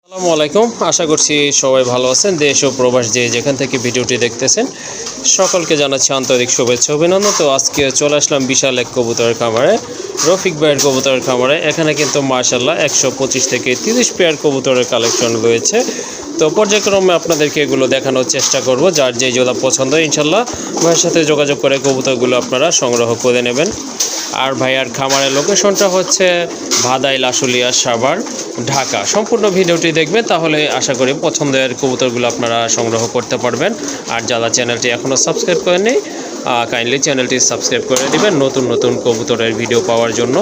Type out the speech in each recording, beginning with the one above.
আসসালামু আলাইকুম। আশা করছি সবাই ভালো আছেন। দেশ ও প্রবাস যে যেখান থেকে ভিডিওটি দেখতেছেন সকলকে জানাচ্ছি আন্তরিক শুভেচ্ছা অভিনন্দন। তো আজকে চলে আসলাম বিশাল এক কবুতরের খামারে, রফিক ভাইয়ের কবুতরের খামারে। এখানে কিন্তু মাশাআল্লাহ 125 থেকে 30 পেয়ার কবুতরের কালেকশন রয়েছে। তো পর্যায়ক্রমে আপনাদেরকে এগুলো দেখানোর চেষ্টা করব। যার যে জোড়া পছন্দ ইনশাল্লাহ ভাইয়ের সাথে যোগাযোগ করে কবুতরগুলো আপনারা সংগ্রহ করে নেবেন। আর ভাইয়ার খামারের লোকেশনটা হচ্ছে ভাদাইল, আশুলিয়া, সাভার, ঢাকা। সম্পূর্ণ ভিডিওটি দেখবেন, তাহলে আশা করি পছন্দের কবুতরগুলো আপনারা সংগ্রহ করতে পারবেন। আর যারা চ্যানেলটি এখনও সাবস্ক্রাইব করেননি কাইন্ডলি চ্যানেলটি সাবস্ক্রাইব করে দিবেন নতুন নতুন কবুতরের ভিডিও পাওয়ার জন্য।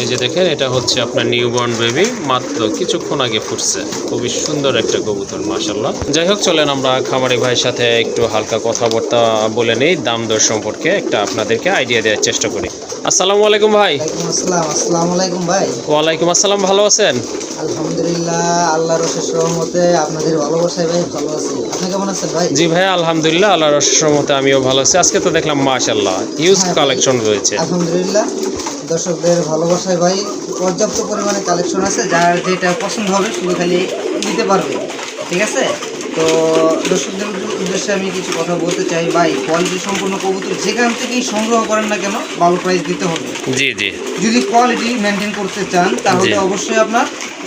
এই যে দেখেন, এটা হচ্ছে আপনার নিউবর্ন বেবি, মাত্র কিছুক্ষণ আগে ফুটছে। খুবই সুন্দর একটা কবুতর মাশাআল্লাহ। যাই হোক, চলেন আমরা খামারি ভাইয়ের সাথে একটু হালকা কথাবার্তা বলে নেই, দাম দর সম্পর্কে একটা আপনাদেরকে আইডিয়া দেওয়ার চেষ্টা করি। আসসালামু আলাইকুম ভাই। আসসালামু আলাইকুম ভাই। ওয়ালাইকুম আসসালাম, ভালো আছেন? আলহামদুলিল্লাহ, আল্লাহর অশেষ রহমতে আপনাদের ভালোবাসায় ভাই ভালো আছি। আপনি কেমন আছেন ভাই? জি ভাই, আলহামদুলিল্লাহ, আল্লাহর অশেষ রহমতে আমিও ভালো আছি। আজকে তো দেখলাম মাশাআল্লাহ হিউজ কালেকশন রয়েছে। আলহামদুলিল্লাহ, দর্শকদের ভালোবাসায় ভাই পর্যাপ্ত পরিমাণে কালেকশন আছে। যার যেটা পছন্দ হবে শুধু খালি নিতে পারবে, ঠিক আছে? তো দর্শকদের উদ্দেশ্যে আমি কিছু কথা বলতে চাই ভাই। কোয়ালিটি সম্পূর্ণ কবুতর যেখান থেকেই সংগ্রহ করেন না কেন ভালো প্রাইস দিতে হবে। জি জি, যদি কোয়ালিটি মেনটেন করতে চান তাহলে অবশ্যই আপনার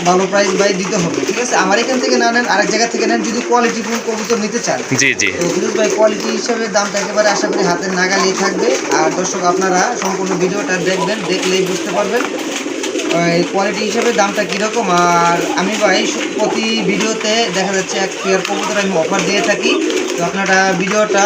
ভালো প্রাইস ভাই দিতে হবে, ঠিক আছে? আমার এখান থেকে না নেন, আরেক জায়গা থেকে নেন, যদি কোয়ালিটি ফুল কবুতর নিতে চান। জি জি, তো ফিরোজ ভাই কোয়ালিটি হিসাবে দামটা একেবারে আশা করি হাতের নাগালেই থাকবে। আর দর্শক আপনারা সম্পূর্ণ ভিডিওটা দেখবেন, দেখলেই বুঝতে পারবেন কোয়ালিটি হিসাবে দামটা কীরকম। আর আমি ভাই প্রতি ভিডিওতে দেখা যাচ্ছে এক পেয়ার কবুতর আমি অফার দিয়ে থাকি। তো আপনারা ভিডিওটা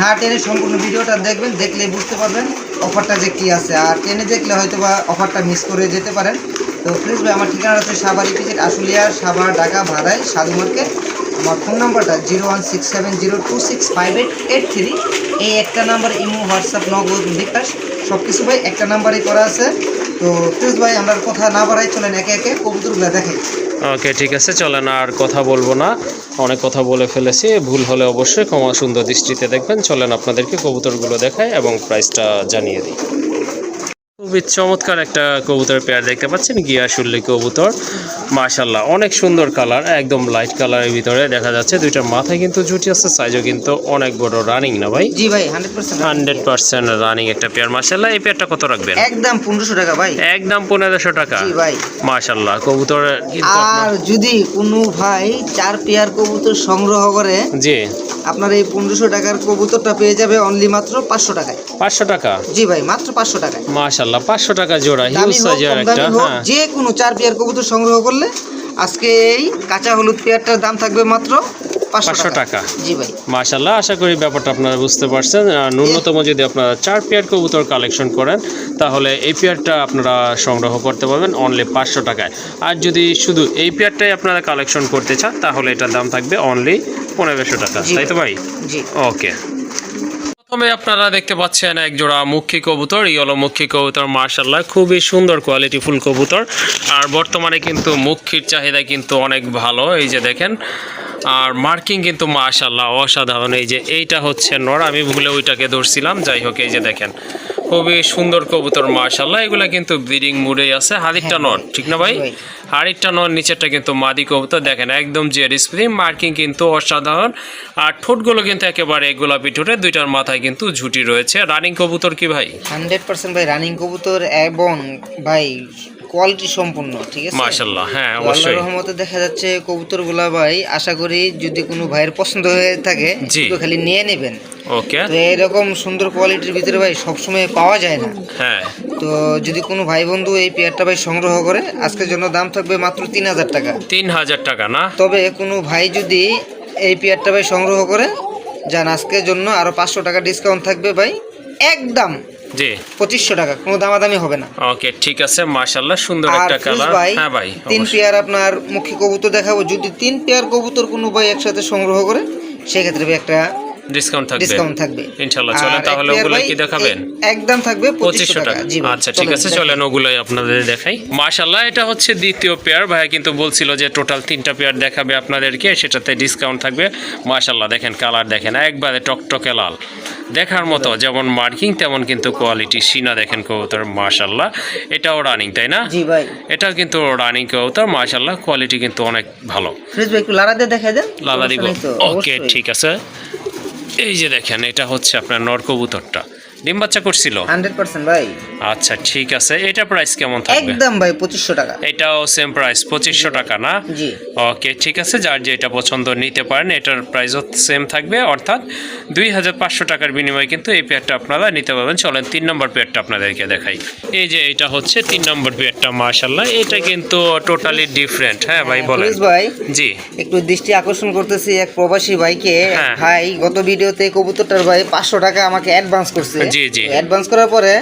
না টেনে সম্পূর্ণ ভিডিওটা দেখবেন, দেখলেই বুঝতে পারবেন অফারটা যে কী আছে। আর টেনে দেখলে হয়তো বা অফারটা মিস করে যেতে পারেন। তো প্লিজ ভাই, আমার ঠিকানা হচ্ছে সাভার ইপিজেড, আশুলিয়া, সাভার, ঢাকা, ভাদাই, সাধু মার্কেট। আমার ফোন নাম্বারটা 01670265883। এই একটা নাম্বার ইমো, হোয়াটসঅ্যাপ, নগদ, বিকাশ সব কিছু ভাই একটা নাম্বারই করা আছে। তো প্লিজ ভাই, আমরা কথা না বাড়াই, চলেন একে একে কবুতরগুলো দেখাই। ওকে, ঠিক আছে, চলেন আর কথা বলবো না, অনেক কথা বলে ফেলেছি। ভুল হলে অবশ্যই ক্ষমা সুন্দর দৃষ্টিতে দেখবেন। চলেন আপনাদেরকে কবুতরগুলো দেখাই এবং প্রাইসটা জানিয়ে দিই। খুবই চমৎকার একটা কবুতর পেয়ার দেখতে পাচ্ছেন, গিয়াসুল্লি কবুতর মাশাআল্লাহ। অনেক সুন্দর কালার, একদম লাইট কালারের ভিতরে দেখা যাচ্ছে। দুইটার মাথায় কিন্তু জুটি আছে, সাইজও কিন্তু অনেক বড়। রানিং না ভাই? জি ভাই, 100% রানিং একটা পেয়ার মাশাআল্লাহ। এই পেয়ারটা কত রাখবেন? একদম 1500 টাকা ভাই। একদম 1500 টাকা? জি ভাই মাশাআল্লাহ। কবুতর আর যদি কোনো ভাই 4 পেয়ার কবুতর সংগ্রহ করে, জি, আপনার এই 1500 টাকার কবুতরটা পেয়ে যাবে অনলি মাত্র 500 টাকায়। 500 টাকা? জি ভাই, মাত্র 500 টাকায়। মাশাআল্লাহ, 500 টাকা জোড়া, হিউজ সাইজের একটা। হ্যাঁ, যে কোনো 4 পেয়ার কবুতর সংগ্রহ করলে আজকে এই কাঁচা হলুদ পেয়ারটার দাম থাকবে মাত্র 500 টাকা। জি ভাই, মাশাআল্লাহ। আশা করি ব্যাপারটা আপনারা বুঝতে পারছেন। ন্যূনতম যদি আপনারা 4 পেয়ার কবুতর কালেকশন করেন তাহলে এই পেয়ারটা আপনারা সংগ্রহ করতে পারবেন অনলি 500 টাকায়। আর যদি শুধু এই পেয়ারটাই আপনারা কালেকশন করতে চান তাহলে এটার দাম থাকবে অনলি 1500 টাকা, তাই তো ভাই? জি, ওকে। প্রথমে আপনারা দেখতে পাচ্ছেন এক জোড়া মুখী কবুতর, ইয়েলো মুখী কবুতর মাশাআল্লাহ, খুবই সুন্দর কোয়ালিটি ফুল কবুতর। আর বর্তমানে কিন্তু মুখীর চাহিদা কিন্তু অনেক ভালো, এই যে দেখেন। আর মার্কিং কিন্তু মাশাআল্লাহ অসাধারণ। এই যে এইটা হচ্ছে নর, আমি ভুলে ওইটাকে ধরছিলাম। যাই হোক, এই যে দেখেন, খুবই সুন্দর কবুতর মাশাআল্লাহ। এগুলা কিন্তু ব্রিডিং মুডেই আছে। হাড়িটা নর, ঠিক না ভাই? হাড়িটা নর, নিচেরটা কিন্তু মাদি কবুতর। দেখেন একদম জেড স্প্রিং, মার্কিং কিন্তু অসাধারণ। আর ঠোঁটগুলো কিন্তু একেবারে গোলাপি ঠোঁটে, দুইটার মাথায় কিন্তু ঝুটি রয়েছে। রানিং কবুতর কি ভাই? 100% ভাই রানিং কবুতর এবং ভাই কোয়ালিটি সম্পূর্ণ, ঠিক আছে মাশাআল্লাহ। হ্যাঁ, অবশ্যই। আল্লাহর রহমতে দেখা যাচ্ছে কবুতরগুলা ভাই, আশা করি যদি কোনো ভাইয়ের পছন্দ হয়ে থাকে তো খালি নিয়ে নেবেন। ওকে। তো এরকম সুন্দর কোয়ালিটির ভিতরে ভাই সবসময় পাওয়া যায় না। হ্যাঁ, তো যদি কোনো ভাই বন্ধু এই পেয়ারটা ভাই সংগ্রহ করে, আজকের জন্য দাম থাকবে মাত্র 3000 টাকা। 3000 টাকা না? তবে কোনো ভাই যদি এই পেয়ারটা ভাই সংগ্রহ করে যান, আজকের জন্য আরো 500 টাকা ডিসকাউন্ট থাকবে ভাই, একদম জি 2500 টাকা, কোনো দামাদামি হবে না। ওকে, ঠিক আছে, মাশাআল্লাহ, সুন্দর একটা কালার। হ্যাঁ ভাই, 3 পেয়ার আপনার মুখী কবুতর দেখাবো। যদি 3 পেয়ার কবুতর কোনো ভাই একসাথে সংগ্রহ করে সেক্ষেত্রে ভাই একটা ডিসকাউন্ট থাকবে ইনশাআল্লাহ। চলেন তাহলে ওগুলো কি দেখাবেন? একদম থাকবে 2500 টাকা। আচ্ছা, ঠিক আছে, চলেন ওগুলাই আপনাদের দেখাই। মাশাআল্লাহ, এটা হচ্ছে দ্বিতীয় পেয়ার। ভাই কিন্তু বলছিল যে টোটাল 3টা পেয়ার দেখাবে আপনাদেরকে, সেটাতে ডিসকাউন্ট থাকবে। মাশাআল্লাহ, দেখেন কালার দেখেন, একবারে টকটকে লাল। দেখার মতো, যেমন মার্কিং তেমন কিন্তু কোয়ালিটি। সিনা দেখেন কবুতর মাশাল্লাহ, এটাও রানিং তাই না? জি ভাই। এটাও কিন্তু রানিং কবুতর মাশাল্লাহ, কোয়ালিটি কিন্তু অনেক ভালো। ফিরোজ ভাই একটু লারা দিয়ে দেখাই দেন। লালা দিব, সমস্যা নেই তো, ওকে অবশ্যই। ঠিক আছে। এই যে দেখেন এটা হচ্ছে আপনার নর কবুতরটা, ডিম বাচ্চা করছিল। 100% ভাই। আচ্ছা ঠিক আছে, এটা প্রাইস কেমন থাকবে? একদম ভাই 2500 টাকা। এটাও সেম প্রাইস 2500 টাকা না? জি। ওকে ঠিক আছে, যার যেটা পছন্দ নিতে পারেন। এটার প্রাইসও সেম থাকবে, অর্থাৎ 2500 টাকার বিনিময়ে কিন্তু এই পেয়ারটা আপনারা নিতে পারবেন। চলেন 3 নম্বর পেয়ারটা আপনাদেরকে দেখাই। এই যে এটা হচ্ছে 3 নম্বর পেয়ারটা মাশাল্লাহ, এটা কিন্তু টোটালি ডিফারেন্ট। হ্যাঁ ভাই বলেন। ফিরোজ ভাই জি। একটু দৃষ্টি আকর্ষণ করতেছি এক প্রবাসী ভাইকে। হ্যাঁ। ভাই গত ভিডিওতে কবুতরটার ভাই 500 টাকা আমাকে অ্যাডভান্স করছে। জি, জি। অ্যাডভান্স করার পরে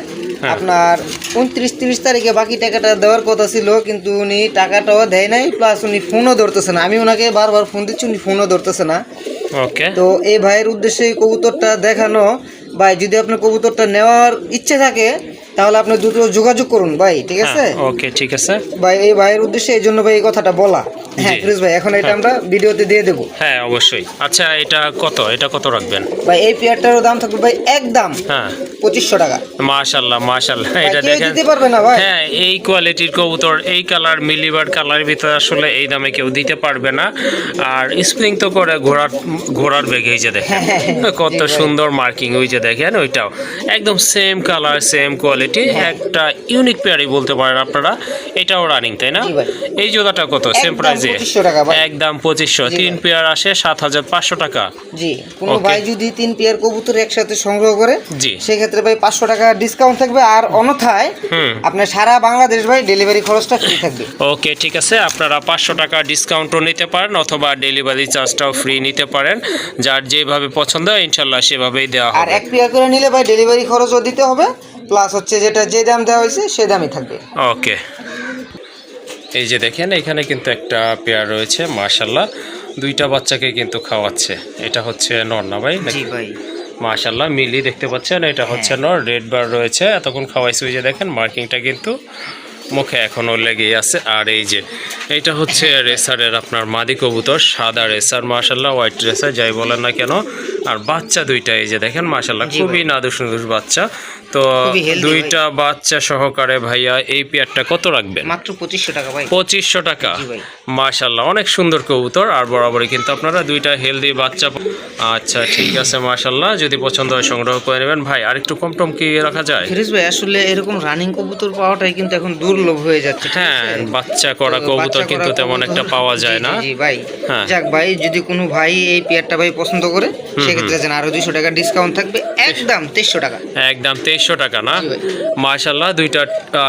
হ্যাঁ। আপনার 29-30 তারিখে বাকি টাকাটা দেওয়ার কথা ছিল, কিন্তু উনি টাকাটাও দেয় নাই, প্লাস উনি ফোনও ধরতেছে না। আমি ওনাকে বারবার ফোন দিচ্ছি, উনি ফোনও ধরতেছে না। ওকে। তো এই ভাইয়ের উদ্দেশ্যে এই কবুতরটা দেখানো। ভাই যদি আপনার কবুতরটা নেওয়ার ইচ্ছে থাকে তাহলে আপনি দ্রুত যোগাযোগ করুন ভাই, ঠিক আছে? ওকে ঠিক আছে ভাই এই ভাইয়ের উদ্দেশ্যে এই জন্য ভাই এই কথাটা বলা। হ্যাঁ জি। ফিরোজ ভাই, এখন এটা আমরা ভিডিওতে দিয়ে দেবো। হ্যাঁ অবশ্যই। আচ্ছা এটা কত রাখবেন? ভাই এই পেয়ারটারও দাম থাকবে ভাই একদম হ্যাঁ 2500 টাকা। মাশাল্লাহ মাশাল্লাহ, ভাই, এটা কেউ দেখেন। দিতে পারবে না ভাই। হ্যাঁ এই কোয়ালিটির কবুতর, এই কালার মিলিবার কালারের ভিতরে আসলে এই দামে কেউ দিতে পারবে না। আর স্প্রিং তো করে ঘোড়ার বেগে, এই যে দেখেন কত জি ভাই। সুন্দর মার্কিং, ওই যে দেখেন ওইটাও একদম সেম কালার সেম কোয়ালিটি, একটা ইউনিক পেয়ারই বলতে পারেন আপনারা। এটাও রানিং তাই না? জি ভাই। এই জোড়াটা কত সেম একদম প্রাইসে? 2500 টাকা ভাই। একদম 2500, জি 3 ভাই। পেয়ার আসে 7500 টাকা। জি, কোনো Okay. ভাই যদি 3 পেয়ার কবুতর একসাথে সংগ্রহ করে জি। সেক্ষেত্রে ভাই 500 টাকা ডিসকাউন্ট থাকবে, আর অন্যথায় হুম। আপনার সারা বাংলাদেশ ভাই ডেলিভারি খরচটা ফ্রি থাকবে। ওকে ঠিক আছে, আপনারা 500 টাকা ডিসকাউন্টও নিতে পারেন অথবা ডেলিভারি চার্জটাও ফ্রি নিতে পারেন। যার যেভাবে পছন্দ হয় ইনশাল্লাহ সেভাবেই দেওয়া আর হবে। এক পেয়ার করে নিলে ভাই ডেলিভারি খরচও দিতে হবে, প্লাস হচ্ছে যেটা যে দাম দেওয়া হয়েছে সেই দামই থাকবে। ওকে। এই যে দেখেন এখানে কিন্তু একটা পেয়ার রয়েছে মাশাল্লাহ, দুইটা বাচ্চাকে কিন্তু খাওয়াচ্ছে। এটা হচ্ছে নর না ভাই? জি ভাই। মাশাল্লাহ মিলি দেখতে পাচ্ছেন, এটা হচ্ছে নর, রেড বার রয়েছে, এতক্ষণ খাওয়াইছে। ওই যে দেখেন মার্কিংটা কিন্তু মুখে এখনও লেগেই আছে। আর এই যে এটা হচ্ছে রেসারের আপনার মাদি কবুতর, সাদা রেসার মাশাল্লাহ, হোয়াইট রেসার যাই বলেন না কেন। আর বাচ্চা দুইটা এই যে দেখেন মাশাল্লাহ, জি খুবই ভাই। নাদুস নুদুস বাচ্চা। তো খুবই healthy দুইটা বাচ্চা সহকারে ভাইয়া এই পেয়ারটা কত রাখবেন? মাত্র 2500 টাকা ভাই। 2500 টাকা। জি ভাই। মাশাল্লাহ অনেক সুন্দর কবুতর, আর বরাবরই কিন্তু আপনারা দুইটা হেলদি বাচ্চা। আচ্ছা ঠিক আছে মাশাল্লাহ, যদি পছন্দ হয় সংগ্রহ করে নেবেন। ভাই আর একটু কম টম কি রাখা যায়? ফিরোজ ভাই আসলে এরকম রানিং কবুতর পাওয়াটাই কিন্তু এখন দুর্লভ হয়ে যাচ্ছে, ঠিক হ্যাঁ আছে? বাচ্চা করা তো কবুতর বাচ্চা কিন্তু করা তেমন কবুতর- একটা পাওয়া যায় জি, না। জি, জি ভাই। হ্যাঁ। যাক ভাই, যদি কোনো ভাই এই পেয়ারটা ভাই পছন্দ করে সেক্ষেত্রে যেন আরো 200 টাকা ডিসকাউন্ট থাকবে, একদম 2300 টাকা। একদম 2300 টাকা না? জি ভাই। মাশাল্লাহ দুইটা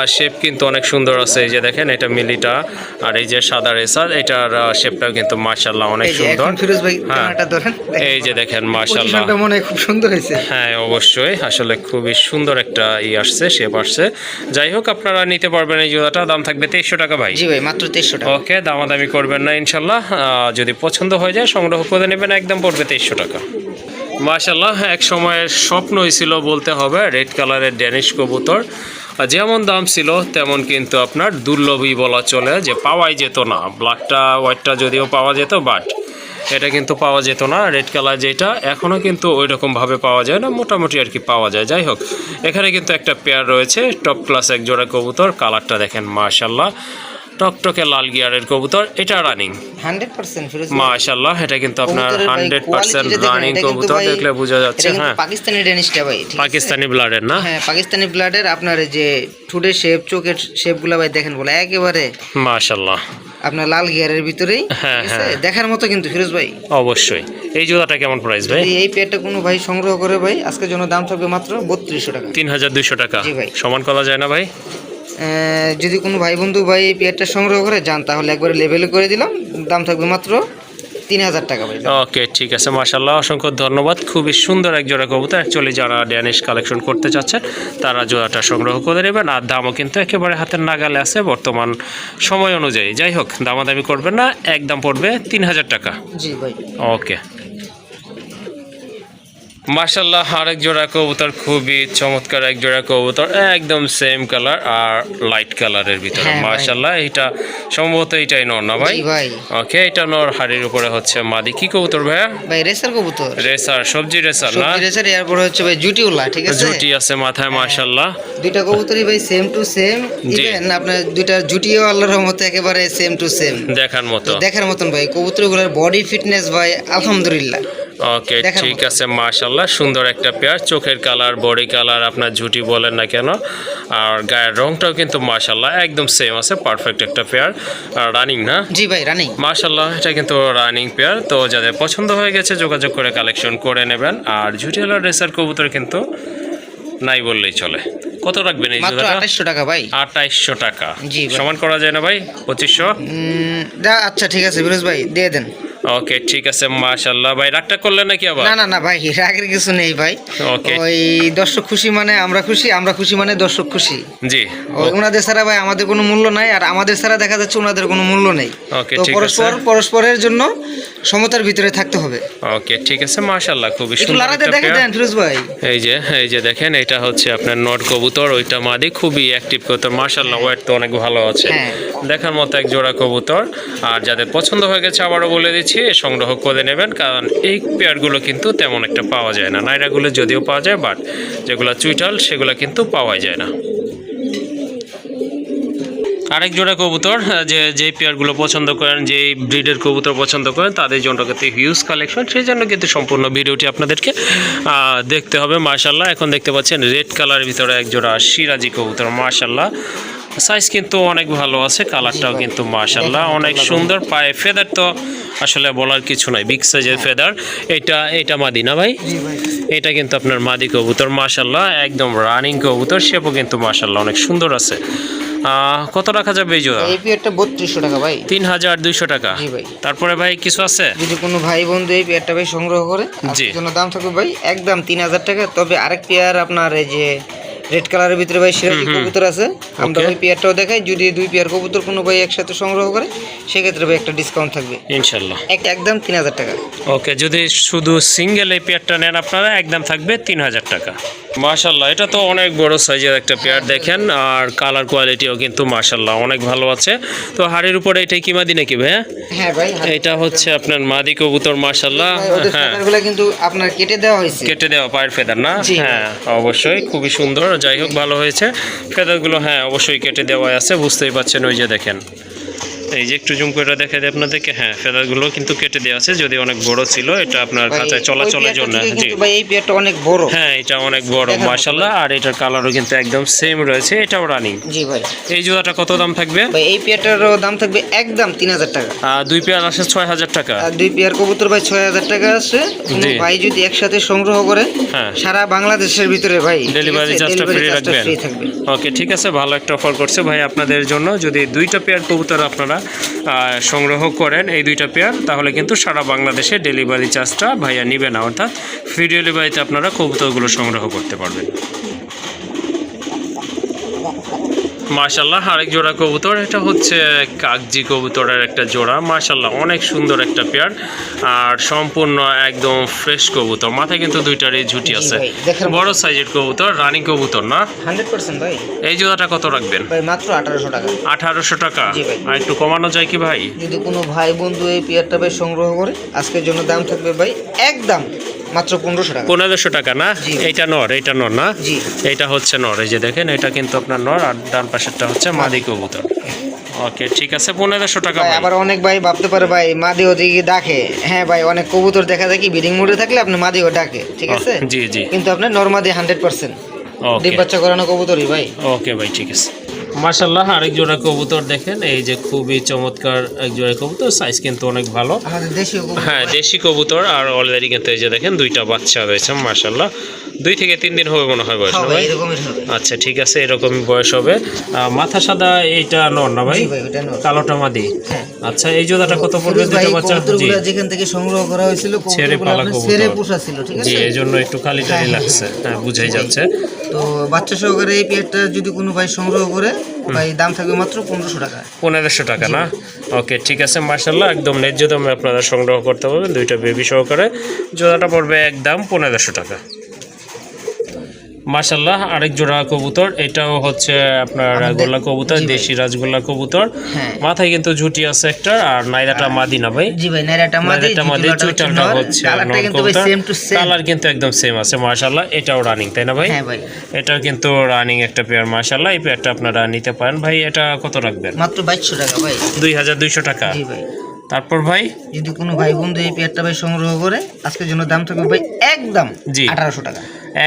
শেপ কিন্তু অনেক সুন্দর আছে। এই যে দেখেন এটা মিলিটা, আর এই যে সাদা রেসার, এটার শেপটাও কিন্তু মাশাল্লাহ অনেক এই যে সুন্দর। এখন ফিরোজ ভাই হ্যাঁ। ক্যামেরাটা ধরেন, এই যে দেখেন মাশাল্লাহ, পজিশনটা মনে হয় খুব সুন্দর হয়েছে। হ্যাঁ অবশ্যই, আসলে খুবই সুন্দর একটা আসছে, শেপ আসছে। যাই হোক আপনারা নিতে পারবেন এই জোড়াটা, দাম থাকবে 2300 টাকা ভাই। জি ভাই, মাত্র 2300 টাকা। ওকে, দামাদামি করবেন না ইনশাল্লাহ। যদি পছন্দ হয়ে যায় সংগ্রহ করে নেবেন, একদম পড়বে 2300 টাকা। মাশাল্লাহ এক সময়ের স্বপ্নই ছিল বলতে হবে, রেড কালারের ড্যানিশ কবুতর। যেমন দাম ছিল তেমন কিন্তু আপনার দুর্লভই বলা চলে, যে পাওয়াই যেত না। ব্ল্যাকটা হোয়াইটটা যদিও পাওয়া যেত, বাট এটা কিন্তু পাওয়া যেত না। রেড কালার যেটা এখনও কিন্তু ওই রকমভাবে পাওয়া যায় না, মোটামুটি আর কি পাওয়া যায়। যাই হোক এখানে কিন্তু একটা পেয়ার রয়েছে, টপ ক্লাস এক জোড়া কবুতর। কালারটা দেখেন মাশাল্লাহ, টকটকে লাল গিয়ারের কবুতর, এটা রানিং 100% ফিরোজ ভাই। মাশাল্লাহ। এটা কিন্তু আপনার কবুতরের ভাই 100% quality টা দেখেন, রানিং এটা কিন্তু কবুতর, ভাই- দেখলে বোঝা যাচ্ছে। এটা কিন্তু হ্যাঁ পাকিস্তানি ড্যানিশটা ভাই, ঠিক আছে? পাকিস্তানি ব্লাডের না? হ্যাঁ পাকিস্তানি ব্লাডের। আপনার এই যে ঠোঁটের শেপ, চোখের শেপগুলো ভাই দেখেন বলে একেবারে মাশাল্লাহ আপনার লাল গিয়ারের ভিতরেই, হ্যাঁ, ঠিক আছে? হ্যাঁ। দেখার মতো কিন্তু ফিরোজ ভাই। অবশ্যই। এই জোড়াটা কেমন প্রাইস ভাই? যদি এই পেয়ারটা কোনো ভাই সংগ্রহ করে ভাই, আজকের জন্য দাম থাকবে মাত্র 3200 টাকা। 3200 টাকা। জি ভাই। সমান করা যায় না ভাই? যদি কোনো ভাই বন্ধু ভাই এই পেয়ারটা সংগ্রহ করে যান তাহলে একবারে লেভেলে করে দিলাম, দাম থাকবে মাত্র 3000 টাকা ভাই। ওকে ঠিক আছে মাশাল্লাহ, অসংখ্য ধন্যবাদ। খুবই সুন্দর এক জোড়া কবুতর। অ্যাকচুয়ালি যারা ড্যানিশ কালেকশন করতে চাচ্ছেন তারা জোড়াটা সংগ্রহ করে নেবেন। আর দামও কিন্তু একেবারে হাতের নাগালে আছে বর্তমান সময় অনুযায়ী। যাই হোক দামাদামি করবেন না, একদম পড়বে 3000 টাকা। জি ভাই। ওকে। মাশাআল্লাহ, আরেক জোড়া কবুতর, খুবই চমৎকার এক জোড়া কবুতর, একদম সেম কালার আর লাইট কালারের ভিতরে। হ্যাঁ ভাই। মাশাআল্লাহ, এটা সম্ভবত এটাই নর না ভাই? জি ভাই। ওকে, এটা নর, হাড়ির উপরে হচ্ছে মাদি। কি কবুতর ভাইয়া? ভাই রেসার কবুতর, রেসার, সবজি রেসার না? সবজি রেসার, এরপর হচ্ছে ভাই জুটিওলা, ঠিক আছে? জুটি আছে মাথায়, মাশাআল্লাহ। দুইটা কবুতরই ভাই same to same, G. Even আপনার দুইটা জুটিও আল্লাহর রহমতে একেবারে সেম টু সেম দেখার মতো। দেখার মতন ভাই। কবুতরগুলোর বডি ফিটনেস ভাই আলহামদুলিল্লাহ। ওকে, দেখার ঠিক মতো। আছে, মাশাআল্লাহ, সুন্দর একটা পেয়ার। চোখের কালার, বডি কালার, আপনার ঝুটি বলেন না কেন, আর গায়ের রংটাও কিন্তু মাশাআল্লাহ একদম সেম আছে, পারফেক্ট একটা পেয়ার। আর রানিং না? জি ভাই, রানিং। মাশাআল্লাহ, এটা কিন্তু রানিং পেয়ার। তো যাদের পছন্দ হয়ে গেছে যোগাযোগ করে কালেকশন করে নেবেন। আর ঝুটিওয়ালা রেসার কবুতর কিন্তু নাই বললেই চলে। কত রাখবেন এই মাত্র জোড়াটা? 2800 টাকা ভাই। 2800 টাকা। জি ভাই। সমান করা যায় না ভাই? 2500? আচ্ছা ঠিক আছে ফিরোজ ভাই, দিয়ে দেন। ওকে, ঠিক আছে, মাশাআল্লাহ। ভাই রাগটা করলেন নাকি আবার? না না না ভাই, রাগের কিছু নেই ভাই। ওকে। ওই দর্শক খুশি মানে আমরা খুশি, আমরা খুশি মানে দর্শক খুশি। জি। ওনাদের ছাড়া ভাই আমাদের কোনো মূল্য নাই, আর আমাদের ছাড়া দেখা যাচ্ছে ওনাদের কোনো মূল্য নেই। ওকে, তো ঠিক পরস্পরের জন্য সমতার ভিতরে থাকতে হবে। ওকে, ঠিক আছে, মাশাআল্লাহ, খুবই একটু সুন্দর লারাতে একটা দেখে পেয়ার। দেন ফিরোজ ভাই। এই যে দেখেন, এটা হচ্ছে আপনার নট কবুতর, ওইটা মাদি, খুবই অ্যাক্টিভ কবুতর, মাশাআল্লাহ, ওয়েট তো অনেক ভালো আছে। হ্যাঁ। দেখার মতো এক জোড়া কবুতর। আর যাদের পছন্দ হয়ে গেছে আবারও বলে দিচ্ছি, সংগ্রহ করে নেবেন, কারণ এই পেয়ারগুলো কিন্তু তেমন একটা পাওয়া যায় না। নাইরাগুলো যদিও পাওয়া যায়, বাট যেগুলো চুইটাল সেগুলো কিন্তু পাওয়া যায় না। আরেক জোড়া কবুতর, যে পেয়ারগুলো পছন্দ করেন, যে ব্রিডের কবুতর পছন্দ করেন, তাদের জন্য কিন্তু হিউজ কালেকশন। সেই জন্য কিন্তু সম্পূর্ণ ভিডিওটি আপনাদেরকে দেখতে হবে। মাশাআল্লাহ, এখন দেখতে পাচ্ছেন রেড কালারের ভিতরে এক জোড়া সিরাজি কবুতর, মাশাআল্লাহ, সাইজ কিন্তু অনেক ভালো আছে, কালারটাও কিন্তু মাশাআল্লাহ অনেক সুন্দর। পায়ে ফেদার তো আসলে বলার কিছু নাই, বিগ সাইজের ফেদার। এটা মাদি না ভাই? জি ভাই। এটা কিন্তু আপনার মাদি কবুতর, মাশাআল্লাহ, একদম রানিং কবুতর, শেপও কিন্তু মাশাআল্লাহ অনেক সুন্দর আছে। কত রাখা যাবে এই জোড়া? এই পেয়ারটা 3200 টাকা ভাই। 3200 টাকা। জি ভাই। তারপরে ভাই কিছু আছে? যদি কোনো ভাই বন্ধু এই পেয়ারটা ভাই সংগ্রহ করে, জি। আজকের জন্য দাম থাকবে ভাই একদম 3000 টাকা। তবে আরেক পেয়ার আপনার এই যে রেড কালারের ভিতরে ভাই সিরাজি কবুতর আছে, আমরা Okay. ওই পেয়ারটাও দেখাই। যদি দুই পেয়ার কবুতর কোনো ভাই একসাথে সংগ্রহ করে, সেক্ষেত্রে ভাই একটা ডিসকাউন্ট থাকবে, ইনশাল্লাহ। একদম 3000 টাকা। ওকে, যদি শুধু সিঙ্গেল এই পেয়ারটা নেন আপনারা, একদম থাকবে 3000 টাকা। মাশাআল্লাহ, এটা তো অনেক বড় সাইজের একটা পেয়ার দেখেন, আর কালার কোয়ালিটিও কিন্তু মাশাআল্লাহ অনেক ভালো আছে। তো হাড়ির উপরে এটাই কি মাদি নাকি ভাইয়া? হ্যাঁ ভাই। এটা হচ্ছে আপনার মাদি কবুতর, মাশাআল্লাহ। ভাই, ওদের হ্যাঁ, ফেদারগুলো কিন্তু আপনার কেটে দেওয়া হয়েছে। কেটে দেওয়া পায়ের ফেদার না? জি। হ্যাঁ, অবশ্যই খুবই সুন্দর। যাই হোক, ভালো হয়েছে। ফেদারগুলো হ্যাঁ অবশ্যই কেটে দেওয়া আছে, বুঝতেই পাচ্ছেন। ওই যে দেখেন, এই যে একটু জুম করে দেখা যায় আপনাদেরকে, হ্যাঁ ফেদারগুলো কিন্তু কেটে দেওয়া আছে, যদি অনেক বড় ছিল। এটা আপনার ভাই, খাঁচায় ওই চলাচলের জন্য। পেয়ারটা থেকে জি, কিন্তু ভাই এই পেয়ারটা অনেক বড়। হ্যাঁ এটা অনেক বড়, দেখার মতো মাশাআল্লাহ। আর এটার কালারও কিন্তু একদম সেম রয়েছে, এটাও রানিং। জি ভাই। এই জোড়াটা কত দাম থাকবে? ভাই এই পেয়ারটারও দাম থাকবে একদম 3000 টাকা। দুই পেয়ার আসে 6000 টাকা। আর দুই পেয়ার কবুতর ভাই 6000 টাকা আছে। কোনো জি। ভাই যদি একসাথে সংগ্রহ করে, হ্যাঁ, সারা বাংলাদেশের ভিতরে ভাই ডেলিভারি চার্জটা ফ্রি রাখবেন। ফ্রি থাকবে। ওকে, ঠিক আছে, ভালো একটা অফার করছে ভাই আপনাদের জন্য। যদি দুইটা পেয়ার কবুতর আপনারা সংগ্রহ করেন, এই দুইটা পেয়ার, তাহলে কিন্তু সারা বাংলাদেশে ডেলিভারি চার্জটা ভাইয়া নিবে না, অর্থাৎ ফ্রি ডেলিভারিতে আপনারা কবুতরগুলো সংগ্রহ করতে পারবেন। মাশাআল্লাহ, আরেক জোড়া কবুতর, এটা হচ্ছে কাগজি কবুতরের একটা জোড়া, মাশাআল্লাহ অনেক সুন্দর একটা পেয়ার, আর সম্পূর্ণ একদম ফ্রেশ কবুতর। মাথায় কিন্তু দুইটারই ঝুটি আছে, ভাই, দেখার মতো। বড় সাইজের কবুতর, রানিং কবুতর না? 100% ভাই। এই জোড়াটা কত রাখবেন? ভাই মাত্র 1800 টাকা। 1800 টাকা। জি ভাই। আর একটু কমানো যায় কি ভাই? যদি কোনো ভাই বন্ধু এই পেয়ারটা ভাই সংগ্রহ করে, আজকের জন্য দাম থাকবে ভাই একদম মাত্র 1500 টাকা। 1500 টাকা না? জি। এইটা নর না? জি। এইটা হচ্ছে নর, এই যে দেখেন, এটা কিন্তু আপনার নর, আর ডান পাশেরটা হচ্ছে মাদি কবুতর। ওকে, ঠিক আছে, 1500 টাকা ভাই ভাই। আবার অনেক ভাই ভাবতে পারে ভাই মাদি ওদিকে ডাকে। হ্যাঁ ভাই, অনেক কবুতর দেখা যায় কি ব্রিডিং মোডে থাকলে আপনি মাদিও ডাকে, ঠিক আছে? জি জি। কিন্তু আপনার নরমাদি 100% ওকে, ডিম বাচ্চা করানো কবুতরই ভাই। ওকে ভাই, ঠিক আছে। মাশাআল্লাহ, আরেক জোড়া কবুতর দেখেন, এই যে খুবই চমৎকার এক জোড়া কবুতর, সাইজ কিন্তু অনেক ভালো। আমাদের দেশীয় কবুতর। হ্যাঁ, দেশি কবুতর, আর অলরেডি কিন্তু এই যে দেখেন দুইটা বাচ্চা রয়েছে, মাশাআল্লাহ 2 থেকে 3 দিন হবে মনে হয় বয়স, না হ্যাঁ ভাই? ভাই, এরকমই হবে। আচ্ছা, ঠিক আছে, এরকমই বয়স হবে। মাথা সাদা, এইটা নর না ভাই? জি ভাই, ওটা নর। কালোটা মাদি। হ্যাঁ। আচ্ছা, এই জোড়াটা কত পড়বে? ফিরোজ ভাই, দুটো বাচ্চা। জি কবুতরগুলো যেখান থেকে সংগ্রহ করা হয়েছিল, ছেড়ে কবুতরগুলো পালা আপনার কবুতর। ছেড়ে পোষা ছিল, ঠিক জি, আছে? এই জন্য একটু খালি টালি লাগছে, হ্যাঁ বুঝাই যাচ্ছে। তো বাচ্চা সহকারে এই পেয়ারটা যদি কোনো ভাই সংগ্রহ করে ভাই দাম থাকবে মাত্র 1500 টাকা। 1500 টাকা না? ওকে, ঠিক আছে মাশাআল্লাহ, একদম ন্যায্য দামে আপনারা সংগ্রহ করতে পারবেন। দুইটা বেবি সহকারে জোড়াটা পড়বে একদম 1500 টাকা। মাশাআল্লাহ, আরেক জোড়া কবুতর, এটাও হচ্ছে আপনার গোল্লা কবুতর, দেশি রাজগোল্লা কবুতর। হ্যাঁ, মাথায় কিন্তু ঝুটি আছে একটা, আর নাইরাটা মাদি না ভাই? জি ভাই, নাইরাটা মাদি, চুইটালটা হচ্ছে কালারটা কিন্তু ভাই সেম টু সেম, কালার কিন্তু একদম সেম আছে মাশাআল্লাহ। এটাও রানিং তাই না ভাই? হ্যাঁ ভাই, এটাও কিন্তু রানিং একটা পেয়ার মাশাআল্লাহ। এই পেয়ারটা আপনারা নিতে পারেন ভাই। এটা কত রাখবেন? মাত্র 2200 টাকা ভাই। 2200 টাকা। জি ভাই। তারপর ভাই যদি কোনো ভাই বন্ধু এই পেয়ারটা ভাই সংগ্রহ করে আজকের জন্য দাম থাকবে ভাই একদম জি 1800 টাকা।